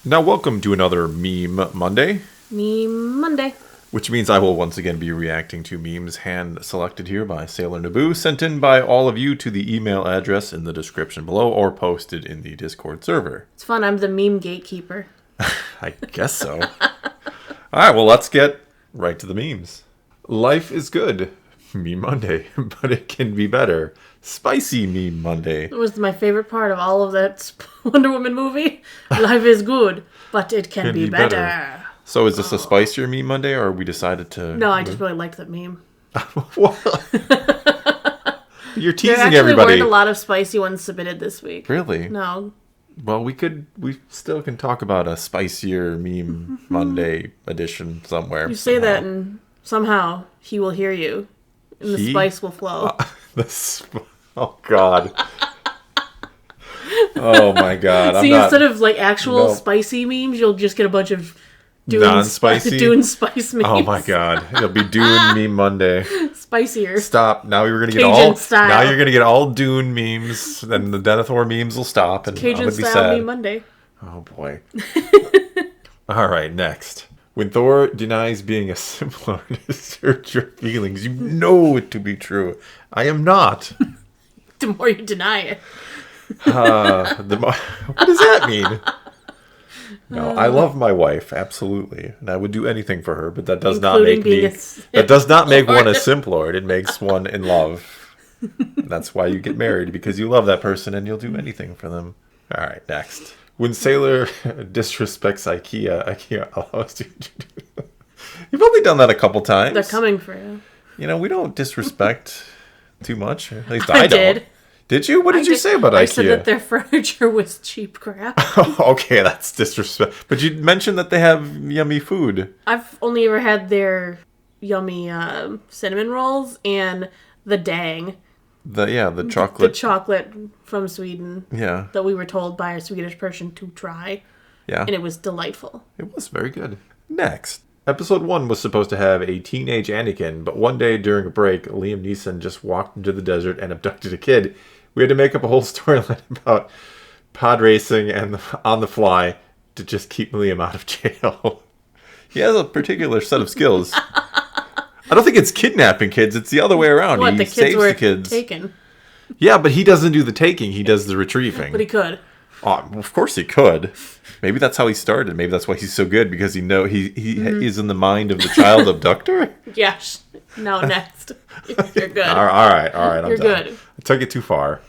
Now, welcome to another Meme Monday. Meme Monday. Which means I will once again be reacting to memes hand-selected here by Sailor Naboo, sent in by all of you to the email address in the description below or posted in the Discord server. It's fun. I'm the meme gatekeeper. I guess so. Alright, well, let's get right to the memes. Life is good. Meme Monday, but it can be better. Spicy Meme Monday. It was my favorite part of all of that Wonder Woman movie. Life is good, but it can be better. So is this a spicier Meme Monday, or we decided to... No, I just really liked that meme. You're teasing there actually everybody. weren't a lot of spicy ones submitted this week. Really? No. Well, we still can talk about a spicier Meme Monday edition somewhere. You say that and somehow he will hear you. And the spice will flow. Oh, God. Oh, my God. Instead of like actual spicy memes, you'll just get a bunch of non-spicy Dune spice memes. Oh, my God. It'll be Dune Meme Monday. Spicier. Stop. Now you're going to get Now you're going to get all Dune memes. Then the Denethor memes will stop. And Cajun I'm gonna be style sad. Meme Monday. Oh, boy. All right, next. When Thor denies being a Sith Lord to search your feelings, you know it to be true. I am not. The more you deny it. What does that mean? No, I love my wife, absolutely. And I would do anything for her, but that does not make one a Simp Lord. It makes one in love. That's why you get married, because you love that person and you'll do anything for them. All right, next. When Sailor disrespects IKEA allows you to do that. You've only done that a couple times. They're coming for you. You know, we don't disrespect too much. At least I don't. Did. Did you? What did you say about IKEA? I said that their furniture was cheap crap. Okay, that's disrespect. But you mentioned that they have yummy food. I've only ever had their yummy cinnamon rolls and the dang. The chocolate. The chocolate from Sweden. Yeah. That we were told by a Swedish person to try. Yeah. And it was delightful. It was very good. Next. Episode 1 was supposed to have a teenage Anakin, but one day during a break, Liam Neeson just walked into the desert and abducted a kid. We had to make up a whole storyline about pod racing and on the fly to just keep Liam out of jail. He has a particular set of skills. I don't think it's kidnapping kids. It's the other way around. What, he the kids saves were the kids. taken? Yeah, but he doesn't do the taking. He does the retrieving. But he could. Oh, of course he could. Maybe that's how he started. Maybe that's why he's so good, because he is in the mind of the child abductor. Yes. No, next. You're good. All right. You're good. I took it too far.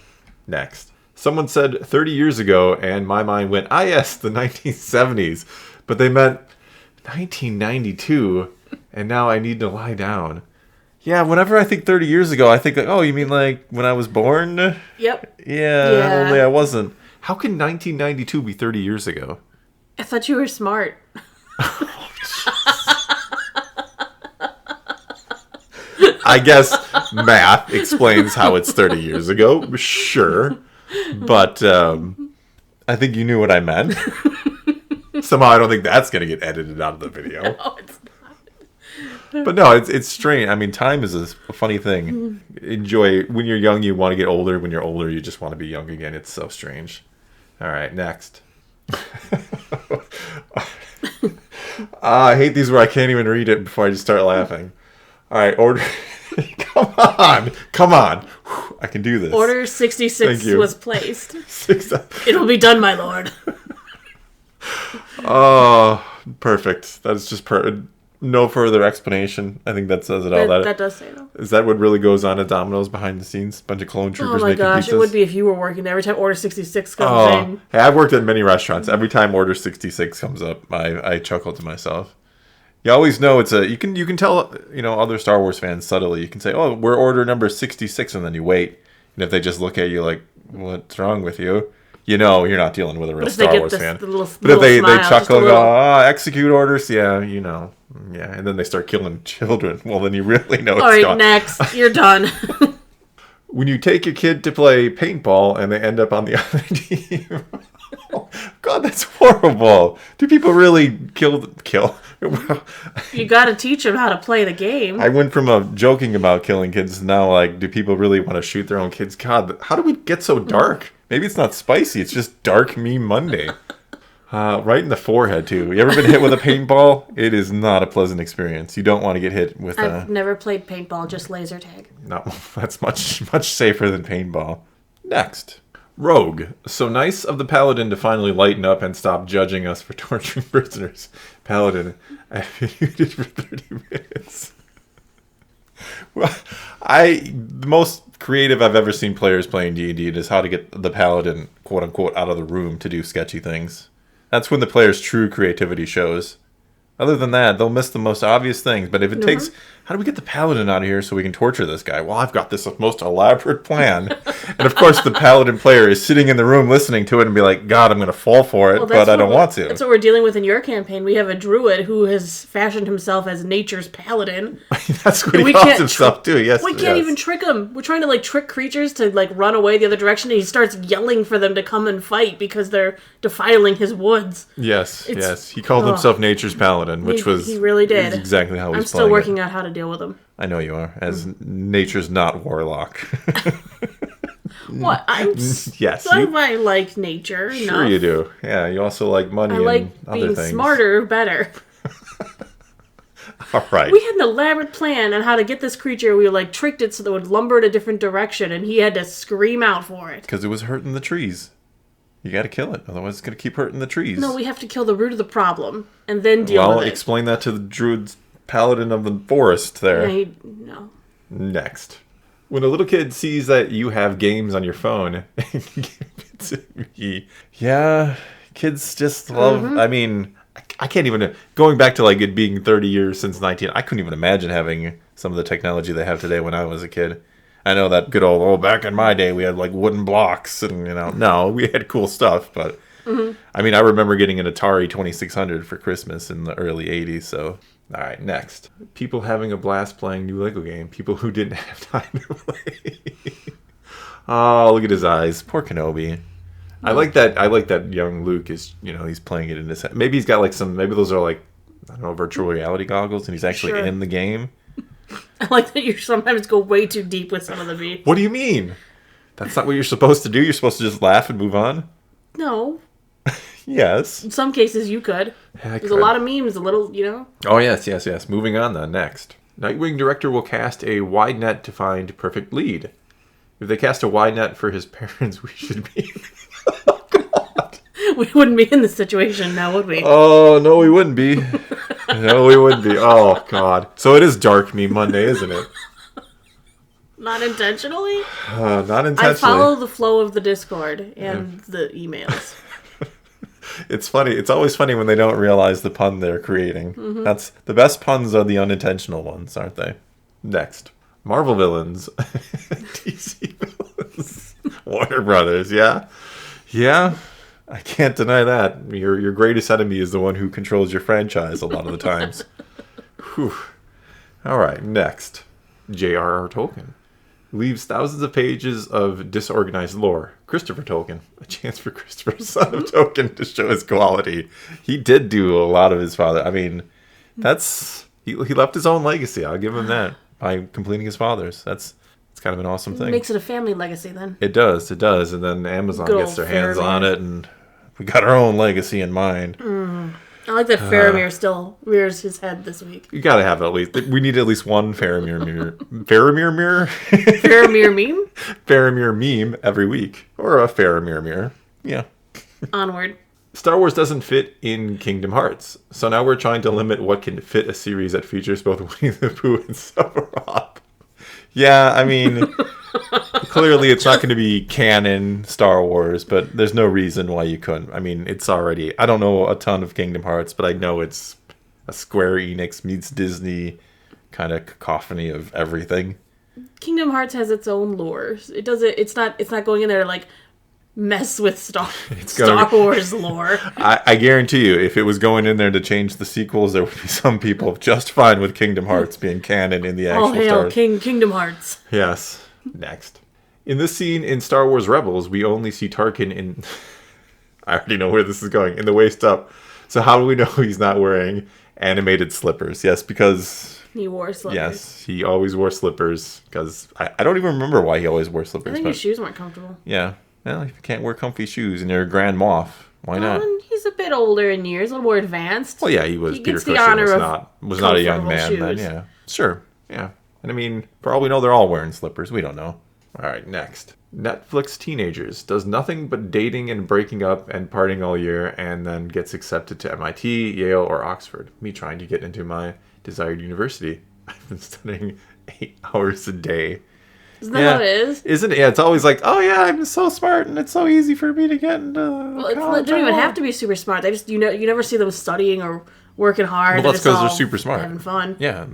Next. Someone said 30 years ago, and my mind went, yes, the 1970s. But they meant 1992, and now I need to lie down. Yeah, whenever I think 30 years ago, I think, like, oh, you mean like when I was born? Yep. Yeah, only I wasn't. How can 1992 be 30 years ago? I thought you were smart. I guess math explains how it's 30 years ago. Sure. But I think you knew what I meant. Somehow I don't think that's going to get edited out of the video. No, it's not. But no, it's strange. I mean, time is a funny thing. Enjoy. When you're young, you want to get older. When you're older, you just want to be young again. It's so strange. All right, next. I hate these where I can't even read it before I just start laughing. All right, order. Come on. I can do this. Order 66 was placed. 6. It'll be done, my lord. Oh, perfect. That is just no further explanation. I think that says it all. That does say though. Is that what really goes on at Domino's behind the scenes? Bunch of clone troopers making pizzas? Oh my gosh, it would be if you were working there. Every time Order 66 comes in. Hey, I've worked at many restaurants. Every time Order 66 comes up, I chuckle to myself. You always know it's you can tell, other Star Wars fans subtly. You can say, oh, we're order number 66, and then you wait. And if they just look at you like, what's wrong with you? You know you're not dealing with a real Star Wars fan. But if they chuckle and go, execute orders, yeah, Yeah, and then they start killing children. Well, then you really know it's gone. All right, next. You're done. When you take your kid to play paintball and they end up on the other team. Oh, God, that's horrible. Do people really kill? You got to teach them how to play the game. I went from joking about killing kids to now, like, do people really want to shoot their own kids? God, how do we get so dark? Maybe it's not spicy. It's just dark Meme Monday. Right in the forehead, too. You ever been hit with a paintball? It is not a pleasant experience. You don't want to get hit with I've never played paintball, just laser tag. No, that's much safer than paintball. Next. Rogue. So nice of the Paladin to finally lighten up and stop judging us for torturing prisoners. Paladin, I've been muted for 30 minutes. Well, the most creative I've ever seen players playing D&D is how to get the Paladin, quote-unquote, out of the room to do sketchy things. That's when the player's true creativity shows. Other than that, they'll miss the most obvious things. But if it takes... How do we get the Paladin out of here so we can torture this guy? Well, I've got this most elaborate plan. And of course, the Paladin player is sitting in the room listening to it and be like, God, I'm going to fall for it, but I don't want to. That's what we're dealing with in your campaign. We have a druid who has fashioned himself as nature's paladin. That's what he calls himself, too. Yes, we can't even trick him. We're trying to trick creatures to run away the other direction, and he starts yelling for them to come and fight because they're defiling his woods. Yes. He called himself nature's paladin, which he really did. Exactly how he's playing. I'm still working out how to deal with him. I know you are, as nature's not warlock. What? Yes. I like nature. Sure you do. Yeah, you also like money and other things. I like being smarter, better. All right. We had an elaborate plan on how to get this creature. We tricked it so that it would lumber in a different direction, and he had to scream out for it. Because it was hurting the trees. You got to kill it, otherwise it's going to keep hurting the trees. No, we have to kill the root of the problem, and then deal with it. Well, explain that to the druid's paladin of the forest there. No. Next. When a little kid sees that you have games on your phone, yeah, kids just love, I mean, I can't even, going back to it being 30 years since 19, I couldn't even imagine having some of the technology they have today when I was a kid. I know that good old, back in my day we had wooden blocks and, no, we had cool stuff, but I mean, I remember getting an Atari 2600 for Christmas in the early 80s, so... All right, next. People having a blast playing new Lego game. People who didn't have time to play. Oh, look at his eyes. Poor Kenobi. I like that young Luke is, he's playing it in his head. Maybe he's got maybe those are I don't know, virtual reality goggles and he's actually in the game. I like that you sometimes go way too deep with some of the beats. What do you mean? That's not what you're supposed to do? You're supposed to just laugh and move on? No. Yes. In some cases, you could. There's a lot of memes, Oh, yes. Moving on then. Next. Nightwing director will cast a wide net to find perfect lead. If they cast a wide net for his parents, we should be... Oh, God. We wouldn't be in this situation now, would we? Oh, no, we wouldn't be. No, we wouldn't be. Oh, God. So it is Dark Meme Monday, isn't it? Not intentionally? Not intentionally. I follow the flow of the Discord and the emails. It's funny. It's always funny when they don't realize the pun they're creating. That's the best puns are the unintentional ones, aren't they? Next. Marvel villains. DC villains. Warner Brothers, yeah. Yeah. I can't deny that. Your greatest enemy is the one who controls your franchise a lot of the times. Whew. All right, next. J.R.R. Tolkien. Leaves thousands of pages of disorganized lore. Christopher Tolkien. A chance for Christopher, son of Tolkien, to show his quality. He did do a lot of his father. I mean, he left his own legacy. I'll give him that. By completing his father's. It's kind of an awesome thing. It makes it a family legacy then. It does. And then Amazon gets their hands on it, and we got our own legacy in mind. I like that Faramir still rears his head this week. You gotta have at least. We need at least one Faramir mirror. Faramir mirror? Faramir meme? Faramir meme every week. Or a Faramir mirror. Yeah. Onward. Star Wars doesn't fit in Kingdom Hearts. So now we're trying to limit what can fit a series that features both Winnie the Pooh and Sephiroth. Yeah, I mean... Clearly, it's not going to be canon Star Wars, but there's no reason why you couldn't. I mean, it's already... I don't know a ton of Kingdom Hearts, but I know it's a Square Enix meets Disney kind of cacophony of everything. Kingdom Hearts has its own lore. It's not going in there to mess with Star Wars lore. I guarantee you, if it was going in there to change the sequels, there would be some people just fine with Kingdom Hearts being canon in the actual Star Wars. Kingdom Hearts. Yes. Next. In this scene in Star Wars Rebels, we only see Tarkin in... I already know where this is going. In the waist up. So how do we know he's not wearing animated slippers? Yes, because... He wore slippers. Yes, he always wore slippers. Because I don't even remember why he always wore slippers. I think his shoes weren't comfortable. Yeah. Well, if you can't wear comfy shoes and you're a Grand Moff, why not? He's a bit older in years, a little more advanced. Well, yeah, he was. He Peter gets the Cushing honor was not a young man shoes. then. Yeah, sure. Yeah, and I mean, for all we know, they're all wearing slippers. We don't know. All right, next. Netflix teenagers does nothing but dating and breaking up and partying all year, and then gets accepted to MIT, Yale, or Oxford. Me trying to get into my desired university. I've been studying 8 hours a day. Isn't that how it is? Isn't it? Yeah, it's always like, oh yeah, I'm so smart and it's so easy for me to get into college. They don't even have to be super smart. They just, you never see them studying or working hard. Well, that's because they're super smart. Having fun. Yeah.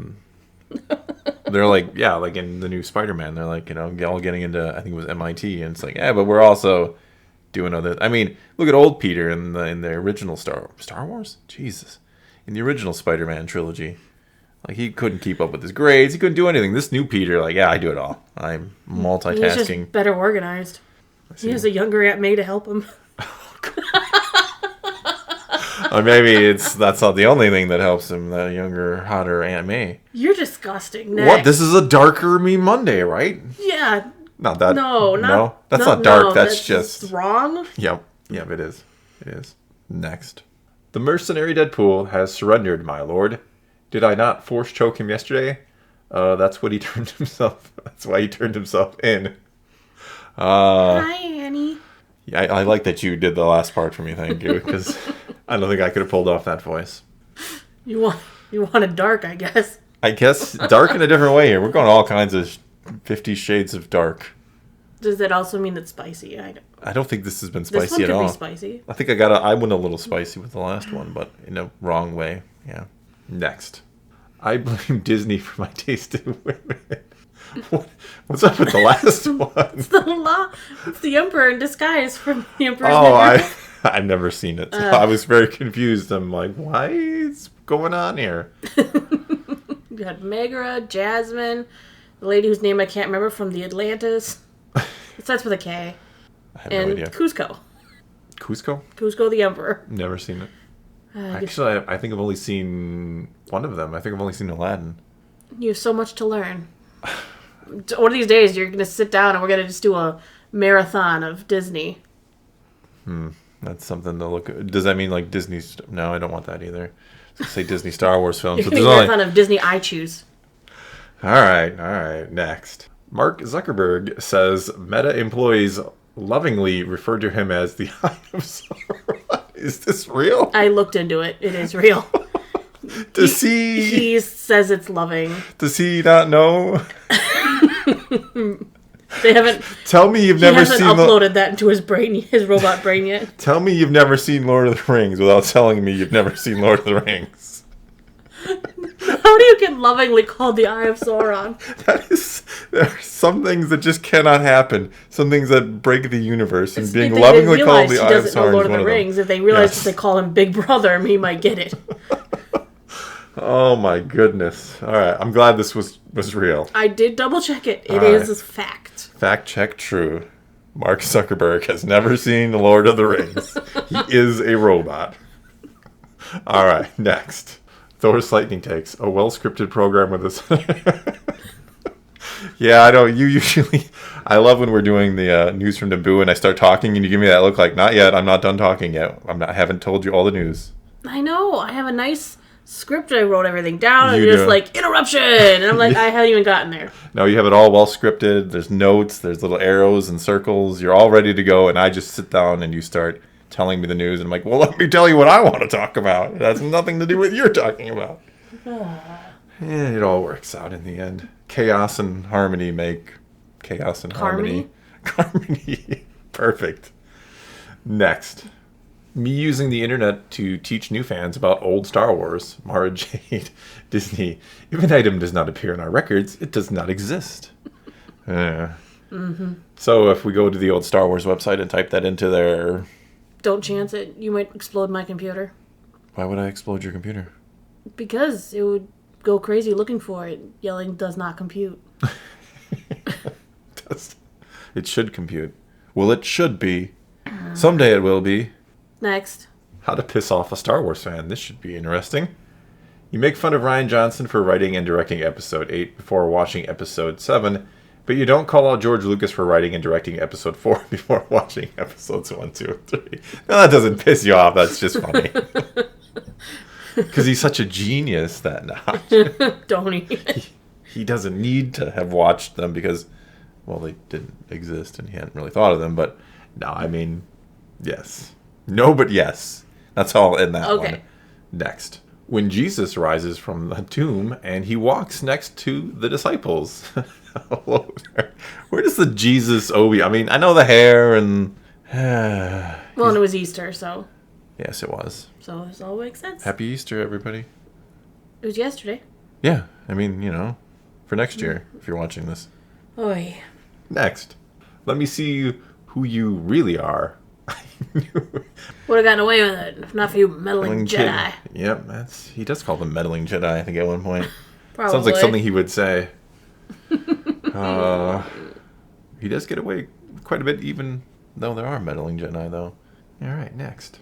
They're like, like in the new Spider-Man, they're like, all getting into, I think it was MIT, and it's like, yeah, but we're also doing other. I mean, look at old Peter in the original Star Wars? Jesus. In the original Spider-Man trilogy. Like, he couldn't keep up with his grades. He couldn't do anything. This new Peter, like, yeah, I do it all. I'm multitasking. He's just better organized. He has a younger Aunt May to help him. Or maybe that's not the only thing that helps him, the younger, hotter Aunt May. You're disgusting. Next. What? This is a darker Me Monday, right? Yeah. Not that. No. That's not dark. That's just wrong. Yep, it is. It is. Next. The mercenary Deadpool has surrendered, my lord. Did I not force choke him yesterday? That's what he turned himself. That's why he turned himself in. Hi, Annie. Yeah, I like that you did the last part for me. Thank you, because I don't think I could have pulled off that voice. You wanted dark, I guess. I guess dark in a different way here. We're going all kinds of 50 Shades of Dark. Does that also mean it's spicy? I don't think this has been spicy this one at all. Be spicy. I think I went a little spicy with the last one, but in a wrong way. Yeah. Next. I blame Disney for my taste in women. What's up with the last one? It's the Emperor in disguise from the Emperor's I've never seen it. So I was very confused. I'm like, why is going on here? You had Megra, Jasmine, the lady whose name I can't remember from the Atlantis. It starts with a K. I have no idea. Cusco. Cusco the Emperor. Never seen it. Actually, I think I've only seen one of them. I think I've only seen Paladin. You have so much to learn. One of these days, you're going to sit down and we're going to just do a marathon of Disney. That's something to look at. Does that mean like Disney? No, I don't want that either. Say Disney Star Wars films. You're going to do a marathon of Disney I Choose. All right. Next. Mark Zuckerberg says Meta employees lovingly refer to him as the Eye of Sauron. Is this real? I looked into it. It is real. He says it's loving. Does he not know? They haven't. Tell me you've never seen. He hasn't uploaded that into his robot brain yet. Tell me you've never seen Lord of the Rings without telling me you've never seen Lord of the Rings. How do you get lovingly called the Eye of Sauron? There are some things that just cannot happen. Some things that break the universe, and being lovingly called the Eye of Sauron is one of them. Lord of the Rings. If they realize that they call him Big Brother, he might get it. Oh my goodness! All right, I'm glad this was real. I did double check it. It is a fact. Fact check true. Mark Zuckerberg has never seen The Lord of the Rings. He is a robot. All right, next. Thor's Lightning Takes, a well-scripted program with a... Yeah, I know. I love when we're doing the news from Naboo and I start talking and you give me that look like, not yet, I'm not done talking yet. I haven't told you all the news. I know. I have a nice script. I wrote everything down and you're just like, interruption! And I'm like, I haven't even gotten there. No, you have it all well-scripted. There's notes, there's little arrows and circles. You're all ready to go and I just sit down and you start telling me the news, and I'm like, well, let me tell you what I want to talk about. It has nothing to do with you're talking about. It all works out in the end. Chaos and harmony make chaos and harmony. Harmony. Perfect. Next. Me using the internet to teach new fans about old Star Wars. Mara Jade. Disney. If an item does not appear in our records, it does not exist. So if we go to the old Star Wars website and type that into their... Don't chance it. You might explode my computer. Why would I explode your computer? Because it would go crazy looking for it. Yelling does not compute. It should compute. Well, it should be. Someday it will be. Next. How to piss off a Star Wars fan. This should be interesting. You make fun of Rian Johnson for writing and directing Episode 8 before watching Episode 7, But you don't call out George Lucas for writing and directing episode 4 before watching episodes 1, 2, and 3. No, that doesn't piss you off. That's just funny. Because he's such a genius, that notch. Don't he? He doesn't need to have watched them because, well, they didn't exist and he hadn't really thought of them. But no, I mean, yes. No, but yes. That's all in that one. Next. When Jesus rises from the tomb and he walks next to the disciples. Where does the Jesus Obi? I mean, I know the hair and. Well, and it was Easter, so. Yes, it was. So this all makes sense. Happy Easter, everybody. It was yesterday. Yeah, I mean, for next year, if you're watching this. Oy. Next. Let me see who you really are. Would have gotten away with it if not for you meddling Jedi. Yep, he does call them meddling Jedi, I think, at one point. Probably. Sounds like something he would say. He does get away quite a bit, even though there are meddling Jedi, though. All right, next.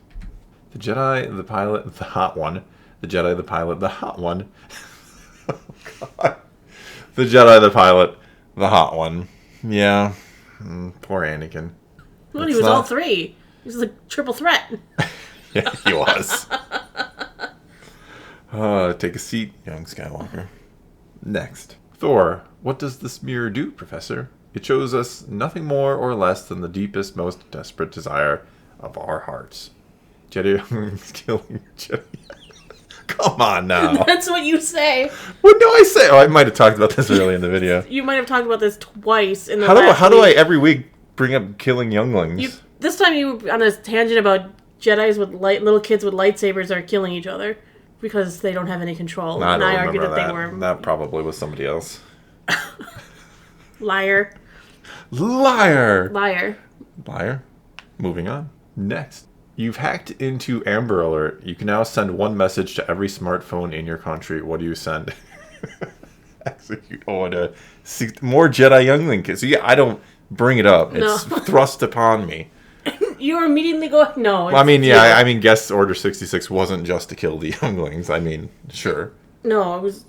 The Jedi, the pilot, the hot one. The Jedi, the pilot, the hot one. Oh, God. The Jedi, the pilot, the hot one. Yeah. Poor Anakin. Well, he was all three. He was the triple threat. Yeah, he was. Take a seat, young Skywalker. Next. Thor. What does this mirror do, Professor? It shows us nothing more or less than the deepest, most desperate desire of our hearts. Jedi killing Jedi. Come on now. That's what you say. What do I say? Oh, I might have talked about this early in the video. You might have talked about this twice in the How do I every week bring up killing younglings? This time you were on a tangent about Jedis with little kids with lightsabers are killing each other because they don't have any control. I and I don't argued remember that they were. That probably was somebody else. Liar. Liar. Liar. Liar. Moving on. Next. You've hacked into Amber Alert. You can now send one message to every smartphone in your country. What do you send? Execute. Oh, more Jedi youngling kids. So yeah, I don't bring it up. It's thrust upon me. You immediately go, no. Well, I mean, yeah, I mean, Guest Order 66 wasn't just to kill the younglings. I mean, sure. No, it was...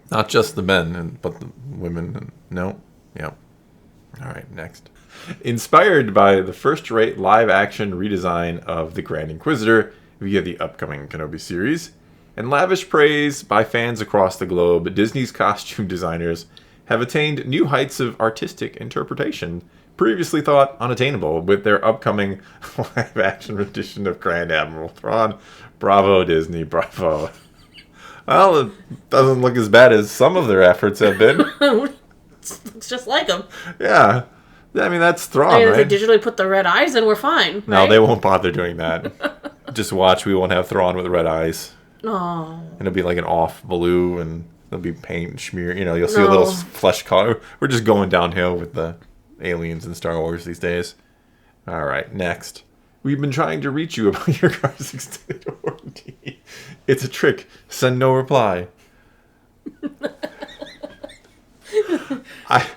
Not just the men, but the women. No. Yep. All right, next. Inspired by the first-rate live-action redesign of the Grand Inquisitor via the upcoming Kenobi series, and lavish praise by fans across the globe, Disney's costume designers have attained new heights of artistic interpretation, previously thought unattainable, with their upcoming live-action rendition of Grand Admiral Thrawn. Bravo, Disney, bravo. Well, it doesn't look as bad as some of their efforts have been. It's just like them. Yeah. I mean, that's Thrawn, right? If they digitally put the red eyes in, we're fine. Right? No, they won't bother doing that. Just watch. We won't have Thrawn with red eyes. Oh. And it'll be like an off blue, and there'll be paint and smear. You'll see a little flesh color. We're just going downhill with the aliens in Star Wars these days. All right, next. We've been trying to reach you about your car's extended warranty. It's a trick. Send no reply.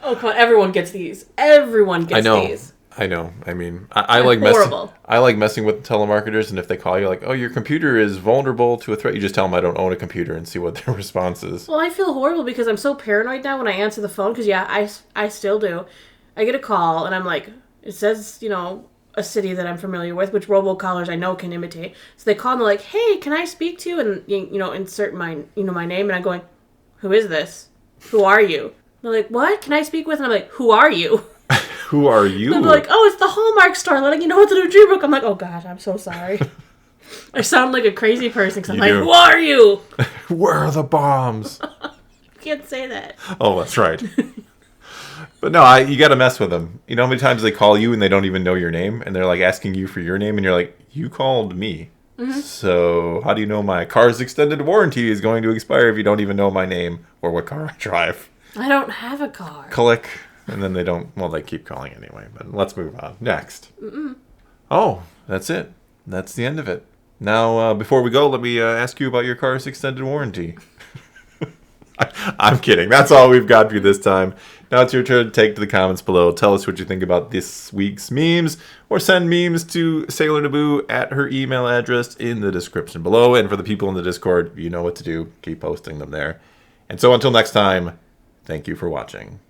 Oh, come on. Everyone gets these. Everyone gets these. I know. I mean, I like messing with telemarketers, and if they call you like, oh, your computer is vulnerable to a threat, you just tell them I don't own a computer and see what their response is. Well, I feel horrible because I'm so paranoid now when I answer the phone, because, yeah, I still do. I get a call, and I'm like, it says, a city that I'm familiar with, which robocallers I know can imitate. So they call me like, hey, can I speak to you? And, insert my name, and I'm going, who is this? Who are you? They're like, what? Can I speak with? And I'm like, who are you? Who are you? And they're like, oh, it's the Hallmark store letting you know it's a new Dreambook. I'm like, oh, God, I'm so sorry. I sound like a crazy person because I'm like, who are you? Where are the bombs? You can't say that. Oh, that's right. But no, you got to mess with them. You know how many times they call you and they don't even know your name? And they're like asking you for your name and you're like, you called me. Mm-hmm. So how do you know my car's extended warranty is going to expire if you don't even know my name or what car I drive? I don't have a car. Click. And then they keep calling anyway. But let's move on. Next. Oh, that's it. That's the end of it. Now, before we go, let me ask you about your car's extended warranty. I'm kidding. That's all we've got for you this time. Now it's your turn to take to the comments below. Tell us what you think about this week's memes, or send memes to Sailor Naboo at her email address in the description below. And for the people in the Discord, you know what to do. Keep posting them there. And so until next time, thank you for watching.